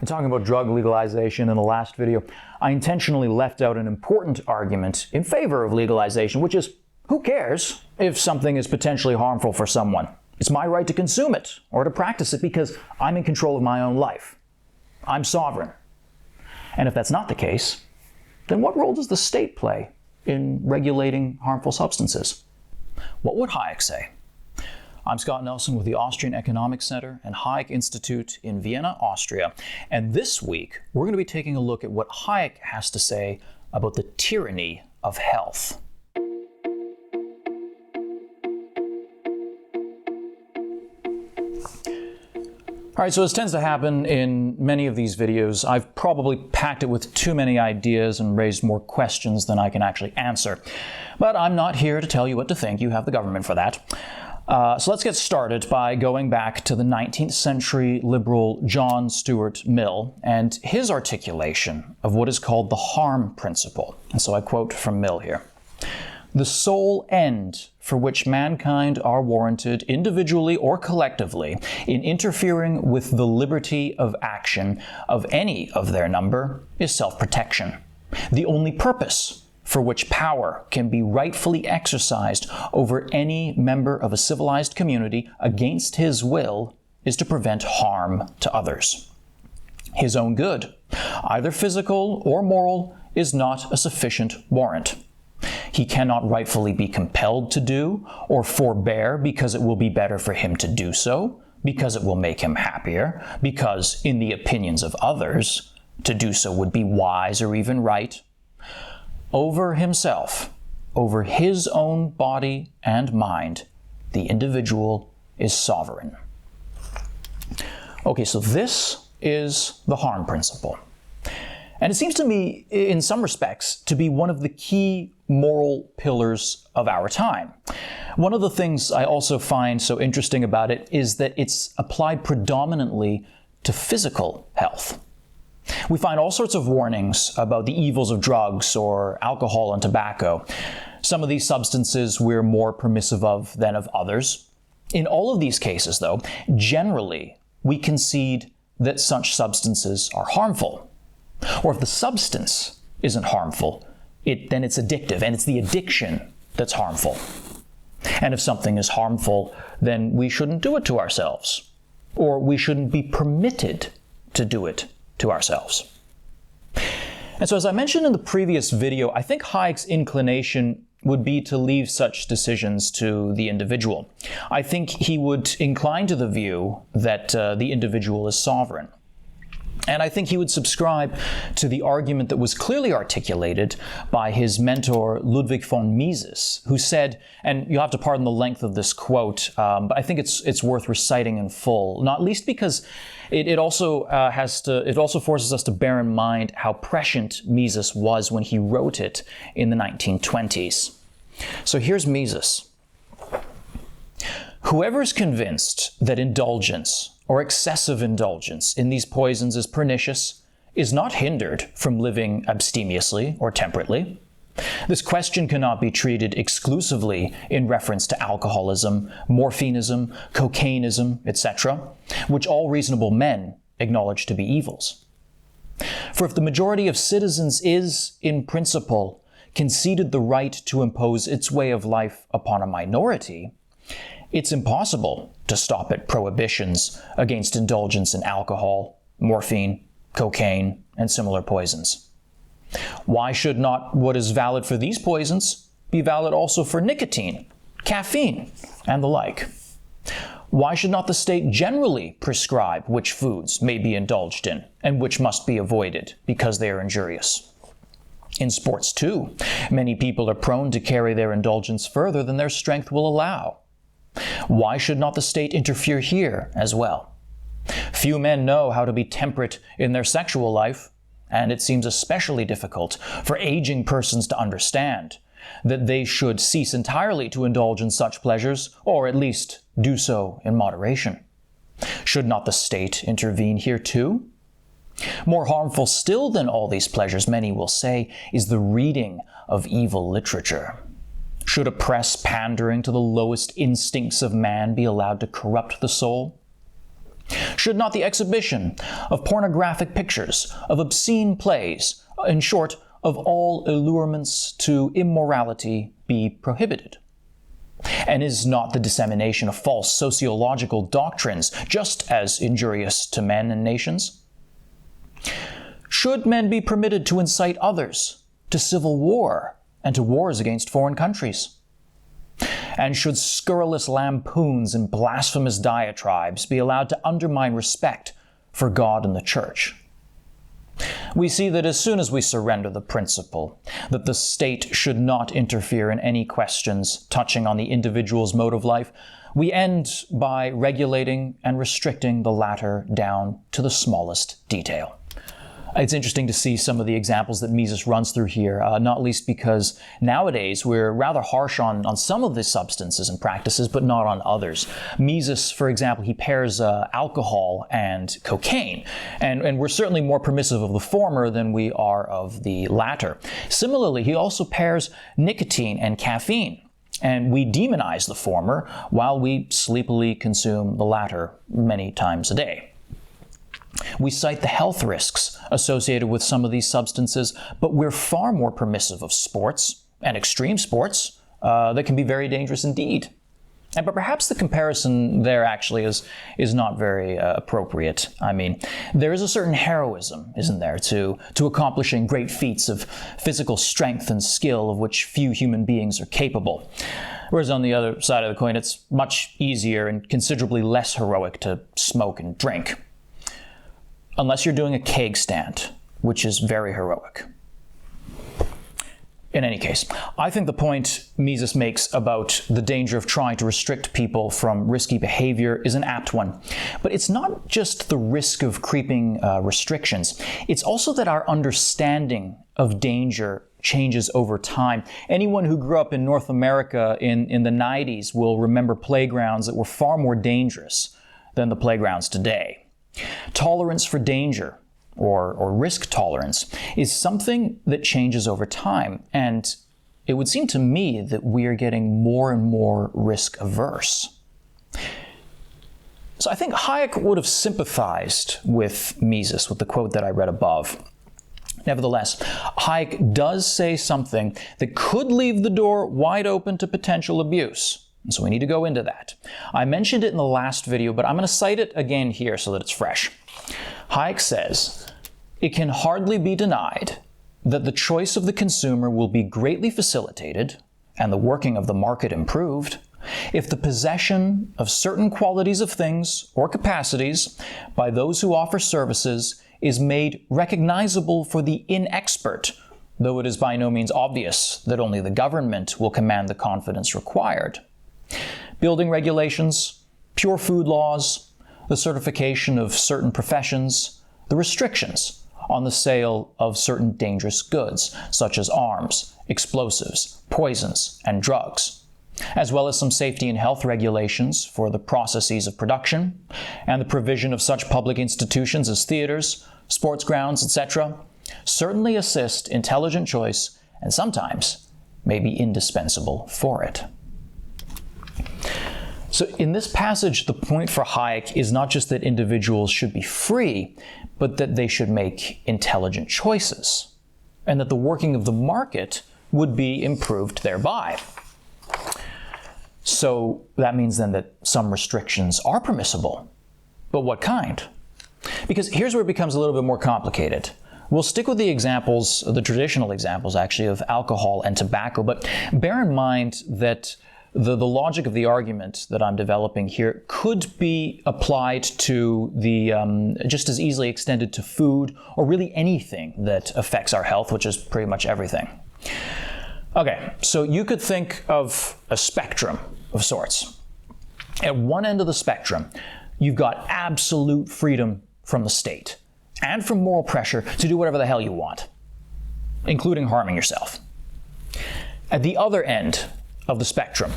In talking about drug legalization in the last video, I intentionally left out an important argument in favor of legalization, which is, who cares if something is potentially harmful for someone? It's my right to consume it or to practice it because I'm in control of my own life. I'm sovereign. And if that's not the case, then what role does the state play in regulating harmful substances? What would Hayek say? I'm Scott Nelson with the Austrian Economic Center and Hayek Institute in Vienna, Austria. And this week, we're going to be taking a look at what Hayek has to say about the tyranny of health. All right, so as tends to happen in many of these videos, I've probably packed it with too many ideas and raised more questions than I can actually answer. But I'm not here to tell you what to think. You have the government for that. So let's get started by going back to the 19th century liberal John Stuart Mill and his articulation of what is called the harm principle. And so I quote from Mill here. The sole end for which mankind are warranted, individually or collectively, in interfering with the liberty of action of any of their number is self-protection. The only purpose for which power can be rightfully exercised over any member of a civilized community against his will is to prevent harm to others. His own good, either physical or moral, is not a sufficient warrant. He cannot rightfully be compelled to do or forbear because it will be better for him to do so, because it will make him happier, because, in the opinions of others, to do so would be wise or even right. Over himself, over his own body and mind, the individual is sovereign. Okay, so this is the harm principle. And it seems to me, in some respects, to be one of the key moral pillars of our time. One of the things I also find so interesting about it is that it's applied predominantly to physical health. We find all sorts of warnings about the evils of drugs or alcohol and tobacco. Some of these substances we're more permissive of than of others. In all of these cases, though, generally we concede that such substances are harmful. Or if the substance isn't harmful, then it's addictive, and it's the addiction that's harmful. And if something is harmful, then we shouldn't do it to ourselves, or we shouldn't be permitted to do it to ourselves. And so as I mentioned in the previous video, I think Hayek's inclination would be to leave such decisions to the individual. I think he would incline to the view that the individual is sovereign. And I think he would subscribe to the argument that was clearly articulated by his mentor, Ludwig von Mises, who said, and you'll have to pardon the length of this quote, but I think it's worth reciting in full, not least because it also forces us to bear in mind how prescient Mises was when he wrote it in the 1920s. So here's Mises. Whoever is convinced that indulgence or excessive indulgence in these poisons is pernicious is not hindered from living abstemiously or temperately. This question cannot be treated exclusively in reference to alcoholism, morphinism, cocainism, etc., which all reasonable men acknowledge to be evils. For if the majority of citizens is, in principle, conceded the right to impose its way of life upon a minority, it's impossible to stop at prohibitions against indulgence in alcohol, morphine, cocaine, and similar poisons. Why should not what is valid for these poisons be valid also for nicotine, caffeine, and the like? Why should not the state generally prescribe which foods may be indulged in and which must be avoided because they are injurious? In sports, too, many people are prone to carry their indulgence further than their strength will allow. Why should not the state interfere here as well? Few men know how to be temperate in their sexual life, and it seems especially difficult for aging persons to understand that they should cease entirely to indulge in such pleasures, or at least do so in moderation. Should not the state intervene here too? More harmful still than all these pleasures, many will say, is the reading of evil literature. Should a press pandering to the lowest instincts of man be allowed to corrupt the soul? Should not the exhibition of pornographic pictures, of obscene plays, in short, of all allurements to immorality be prohibited? And is not the dissemination of false sociological doctrines just as injurious to men and nations? Should men be permitted to incite others to civil war and to wars against foreign countries? And should scurrilous lampoons and blasphemous diatribes be allowed to undermine respect for God and the Church? We see that as soon as we surrender the principle that the state should not interfere in any questions touching on the individual's mode of life, we end by regulating and restricting the latter down to the smallest detail. It's interesting to see some of the examples that Mises runs through here, not least because nowadays we're rather harsh on some of the substances and practices, but not on others. Mises, for example, he pairs alcohol and cocaine, and we're certainly more permissive of the former than we are of the latter. Similarly, he also pairs nicotine and caffeine, and we demonize the former while we sleepily consume the latter many times a day. We cite the health risks associated with some of these substances, but we're far more permissive of sports, and extreme sports, that can be very dangerous indeed. But perhaps the comparison there actually is not very appropriate. I mean, there is a certain heroism, isn't there, to accomplishing great feats of physical strength and skill of which few human beings are capable. Whereas on the other side of the coin, it's much easier and considerably less heroic to smoke and drink. Unless you're doing a keg stand, which is very heroic. In any case, I think the point Mises makes about the danger of trying to restrict people from risky behavior is an apt one. But it's not just the risk of creeping restrictions. It's also that our understanding of danger changes over time. Anyone who grew up in North America in the 90s will remember playgrounds that were far more dangerous than the playgrounds today. Tolerance for danger, or risk tolerance, is something that changes over time, and it would seem to me that we are getting more and more risk averse. So I think Hayek would have sympathized with Mises, with the quote that I read above. Nevertheless, Hayek does say something that could leave the door wide open to potential abuse. And so we need to go into that. I mentioned it in the last video, but I'm going to cite it again here so that it's fresh. Hayek says, "It can hardly be denied that the choice of the consumer will be greatly facilitated and the working of the market improved if the possession of certain qualities of things or capacities by those who offer services is made recognizable for the inexpert, though it is by no means obvious that only the government will command the confidence required. Building regulations, pure food laws, the certification of certain professions, the restrictions on the sale of certain dangerous goods, such as arms, explosives, poisons, and drugs, as well as some safety and health regulations for the processes of production, and the provision of such public institutions as theaters, sports grounds, etc., certainly assist intelligent choice and sometimes may be indispensable for it." So in this passage, the point for Hayek is not just that individuals should be free, but that they should make intelligent choices, and that the working of the market would be improved thereby. So that means then that some restrictions are permissible. But what kind? Because here's where it becomes a little bit more complicated. We'll stick with the examples, the traditional examples actually, of alcohol and tobacco, but bear in mind that the logic of the argument that I'm developing here could be applied to just as easily extended to food, or really anything that affects our health, which is pretty much everything. Okay, so you could think of a spectrum of sorts. At one end of the spectrum, you've got absolute freedom from the state and from moral pressure to do whatever the hell you want, including harming yourself. At the other end of the spectrum,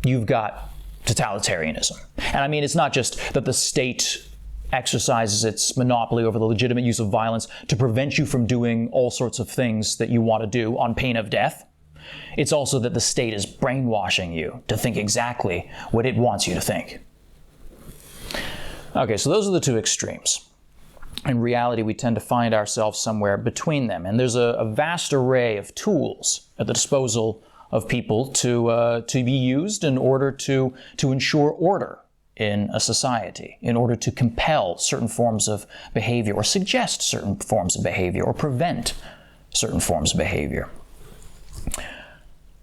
you've got totalitarianism. And I mean, it's not just that the state exercises its monopoly over the legitimate use of violence to prevent you from doing all sorts of things that you want to do on pain of death. It's also that the state is brainwashing you to think exactly what it wants you to think. Okay, so those are the two extremes. In reality, we tend to find ourselves somewhere between them, and there's a vast array of tools at the disposal of people to be used in order to ensure order in a society, in order to compel certain forms of behavior, or suggest certain forms of behavior, or prevent certain forms of behavior.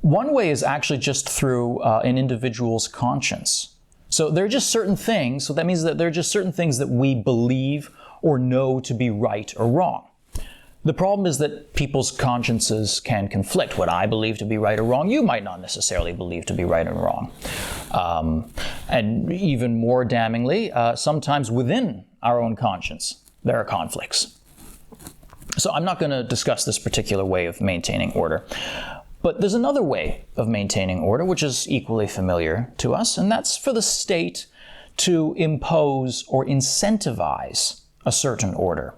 One way is actually just through an individual's conscience. So there are just certain things, so that means that there are just certain things that we believe or know to be right or wrong. The problem is that people's consciences can conflict. What I believe to be right or wrong, you might not necessarily believe to be right or wrong. And even more damningly, sometimes within our own conscience, there are conflicts. So I'm not going to discuss this particular way of maintaining order. But there's another way of maintaining order, which is equally familiar to us, and that's for the state to impose or incentivize a certain order.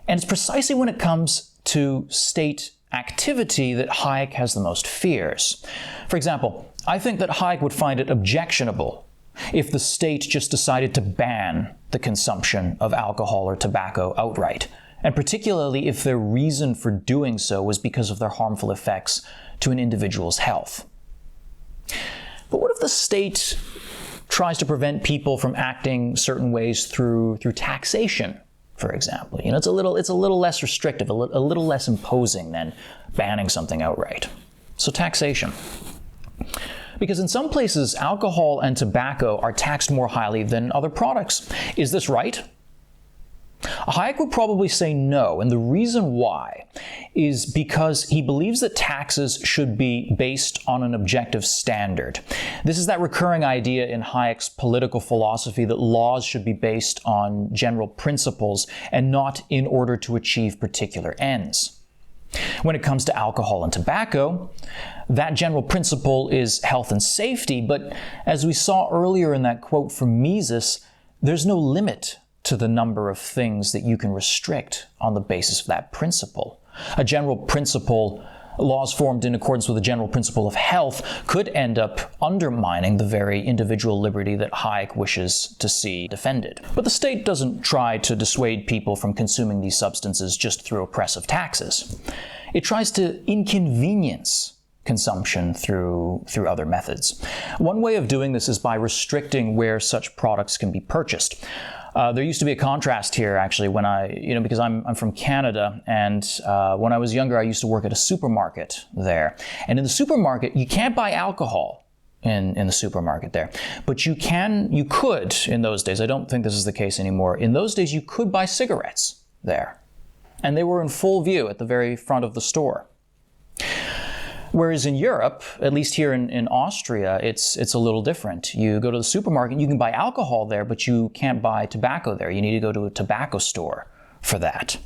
And it's precisely when it comes to state activity that Hayek has the most fears. For example, I think that Hayek would find it objectionable if the state just decided to ban the consumption of alcohol or tobacco outright, and particularly if their reason for doing so was because of their harmful effects to an individual's health. But what if the state tries to prevent people from acting certain ways through taxation, for example? You know, it's a little less restrictive, a little less imposing than banning something outright. So taxation. Because in some places, alcohol and tobacco are taxed more highly than other products. Is this right? Hayek would probably say no, and the reason why is because he believes that taxes should be based on an objective standard. This is that recurring idea in Hayek's political philosophy that laws should be based on general principles and not in order to achieve particular ends. When it comes to alcohol and tobacco, that general principle is health and safety, but as we saw earlier in that quote from Mises, there's no limit to the number of things that you can restrict on the basis of that principle. A general principle, laws formed in accordance with a general principle of health, could end up undermining the very individual liberty that Hayek wishes to see defended. But the state doesn't try to dissuade people from consuming these substances just through oppressive taxes. It tries to inconvenience consumption through other methods. One way of doing this is by restricting where such products can be purchased. There used to be a contrast here, actually, when because I'm from Canada, and when I was younger, I used to work at a supermarket there. And in the supermarket, you can't buy alcohol in the supermarket there. But you could, in those days, I don't think this is the case anymore, in those days you could buy cigarettes there. And they were in full view at the very front of the store. Whereas in Europe, at least here in Austria, it's a little different. You go to the supermarket, you can buy alcohol there, but you can't buy tobacco there. You need to go to a tobacco store for that.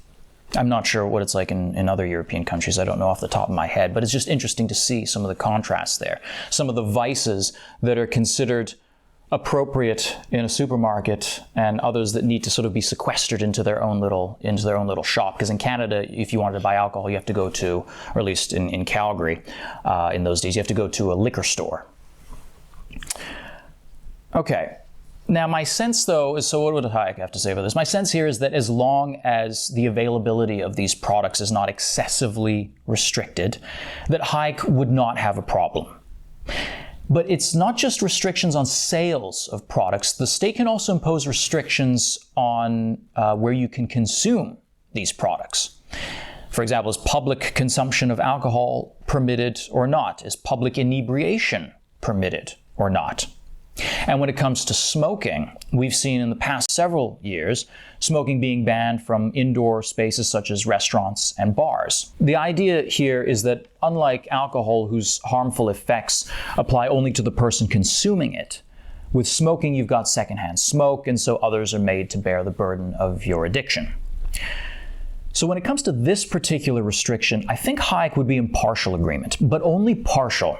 I'm not sure what it's like in other European countries. I don't know off the top of my head, but it's just interesting to see some of the contrasts there. Some of the vices that are considered appropriate in a supermarket, and others that need to sort of be sequestered into their own little shop. Because in Canada, if you wanted to buy alcohol, you have to go to, or at least in Calgary, in those days, you have to go to a liquor store. Okay. Now, my sense, though, is, so what would Hayek have to say about this? My sense here is that as long as the availability of these products is not excessively restricted, that Hayek would not have a problem. But it's not just restrictions on sales of products. The state can also impose restrictions on where you can consume these products. For example, is public consumption of alcohol permitted or not? Is public inebriation permitted or not? And when it comes to smoking, we've seen in the past several years smoking being banned from indoor spaces such as restaurants and bars. The idea here is that unlike alcohol, whose harmful effects apply only to the person consuming it, with smoking you've got secondhand smoke, and so others are made to bear the burden of your addiction. So when it comes to this particular restriction, I think Hayek would be in partial agreement, but only partial.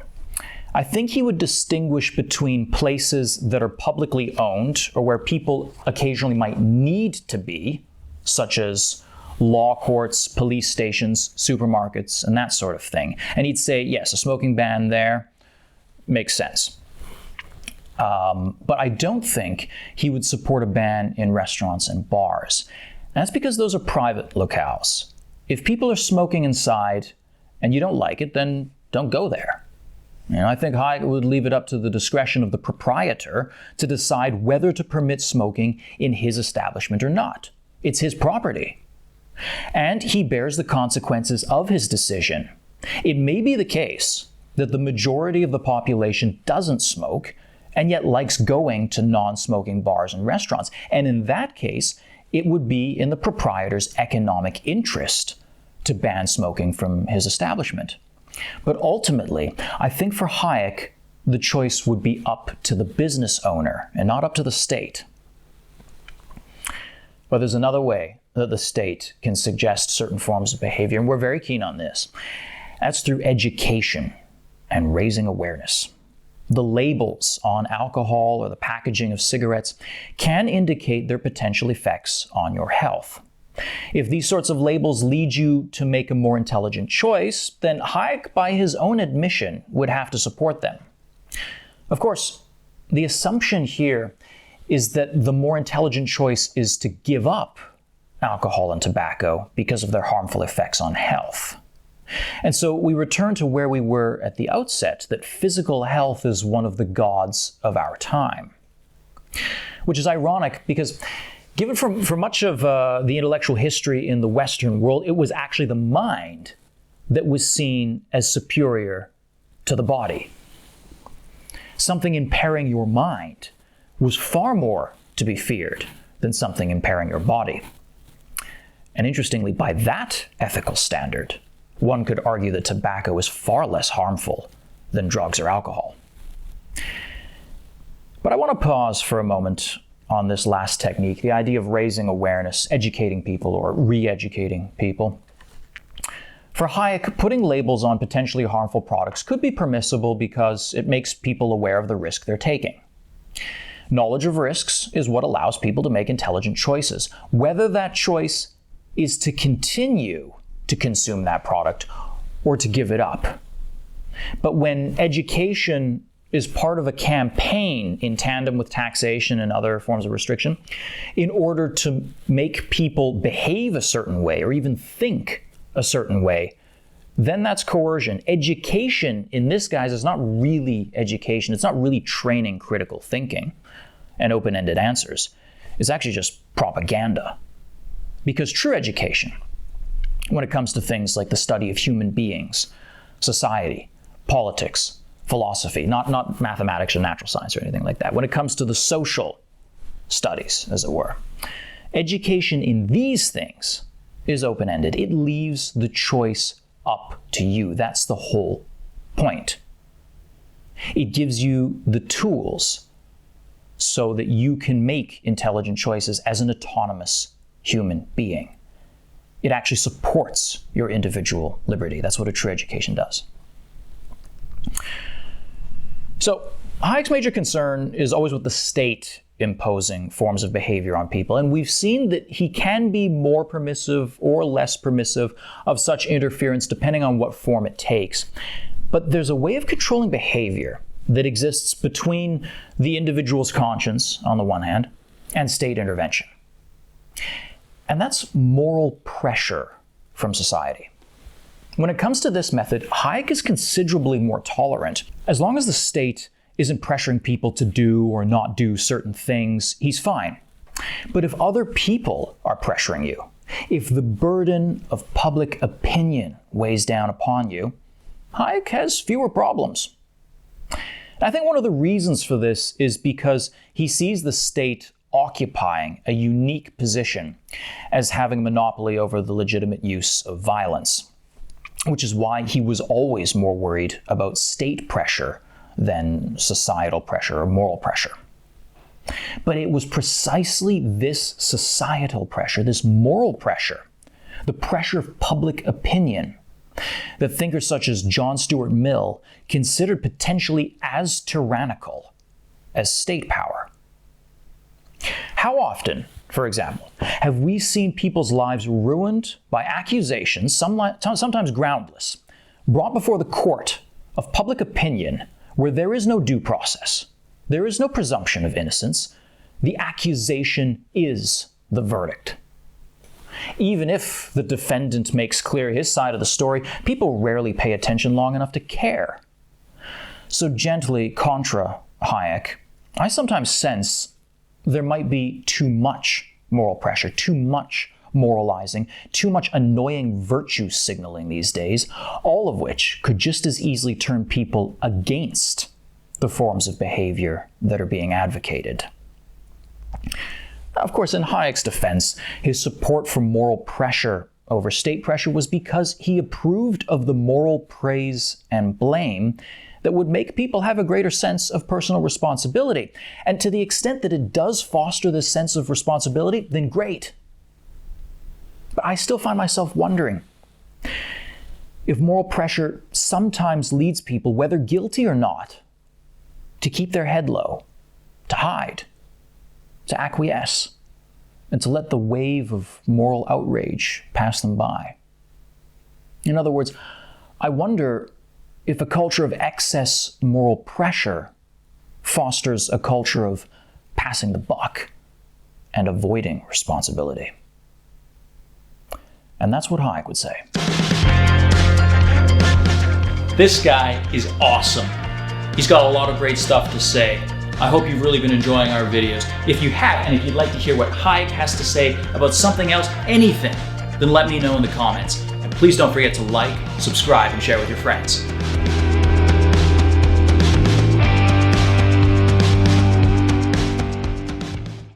I think he would distinguish between places that are publicly owned or where people occasionally might need to be, such as law courts, police stations, supermarkets, and that sort of thing. And he'd say, yes, a smoking ban there makes sense. But I don't think he would support a ban in restaurants and bars. That's because those are private locales. If people are smoking inside and you don't like it, then don't go there. I think Hayek would leave it up to the discretion of the proprietor to decide whether to permit smoking in his establishment or not. It's his property. And he bears the consequences of his decision. It may be the case that the majority of the population doesn't smoke and yet likes going to non-smoking bars and restaurants. And in that case, it would be in the proprietor's economic interest to ban smoking from his establishment. But ultimately, I think for Hayek, the choice would be up to the business owner and not up to the state. But there's another way that the state can suggest certain forms of behavior, and we're very keen on this. That's through education and raising awareness. The labels on alcohol or the packaging of cigarettes can indicate their potential effects on your health. If these sorts of labels lead you to make a more intelligent choice, then Hayek, by his own admission, would have to support them. Of course, the assumption here is that the more intelligent choice is to give up alcohol and tobacco because of their harmful effects on health. And so we return to where we were at the outset, that physical health is one of the gods of our time. Which is ironic because given for much of the intellectual history in the Western world, it was actually the mind that was seen as superior to the body. Something impairing your mind was far more to be feared than something impairing your body. And interestingly, by that ethical standard, one could argue that tobacco is far less harmful than drugs or alcohol. But I want to pause for a moment on this last technique, the idea of raising awareness, educating people or re-educating people. For Hayek, putting labels on potentially harmful products could be permissible because it makes people aware of the risk they're taking. Knowledge of risks is what allows people to make intelligent choices, whether that choice is to continue to consume that product or to give it up. But when education is part of a campaign in tandem with taxation and other forms of restriction, in order to make people behave a certain way or even think a certain way, then that's coercion. Education in this guise is not really education. It's not really training critical thinking and open-ended answers. It's actually just propaganda. Because true education, when it comes to things like the study of human beings, society, politics, philosophy, not mathematics or natural science or anything like that. When it comes to the social studies, as it were, education in these things is open-ended. It leaves the choice up to you. That's the whole point. It gives you the tools so that you can make intelligent choices as an autonomous human being. It actually supports your individual liberty. That's what a true education does. So Hayek's major concern is always with the state imposing forms of behavior on people, and we've seen that he can be more permissive or less permissive of such interference depending on what form it takes. But there's a way of controlling behavior that exists between the individual's conscience, on the one hand, and state intervention. And that's moral pressure from society. When it comes to this method, Hayek is considerably more tolerant. As long as the state isn't pressuring people to do or not do certain things, he's fine. But if other people are pressuring you, if the burden of public opinion weighs down upon you, Hayek has fewer problems. I think one of the reasons for this is because he sees the state occupying a unique position as having monopoly over the legitimate use of violence, which is why he was always more worried about state pressure than societal pressure or moral pressure. But it was precisely this societal pressure, this moral pressure, the pressure of public opinion, that thinkers such as John Stuart Mill considered potentially as tyrannical as state power. How often, for example, have we seen people's lives ruined by accusations, sometimes groundless, brought before the court of public opinion where there is no due process, there is no presumption of innocence. The accusation is the verdict. Even if the defendant makes clear his side of the story, people rarely pay attention long enough to care. So gently contra Hayek, I sometimes sense there might be too much moral pressure, too much moralizing, too much annoying virtue signaling these days, all of which could just as easily turn people against the forms of behavior that are being advocated. Now, of course, in Hayek's defense, his support for moral pressure over state pressure was because he approved of the moral praise and blame that would make people have a greater sense of personal responsibility. And to the extent that it does foster this sense of responsibility, then great. But I still find myself wondering if moral pressure sometimes leads people, whether guilty or not, to keep their head low, to hide, to acquiesce, and to let the wave of moral outrage pass them by. In other words, I wonder if a culture of excess moral pressure fosters a culture of passing the buck and avoiding responsibility. And that's what Hayek would say. This guy is awesome. He's got a lot of great stuff to say. I hope you've really been enjoying our videos. If you have, and if you'd like to hear what Hayek has to say about something else, anything, then let me know in the comments. And please don't forget to like, subscribe, and share with your friends.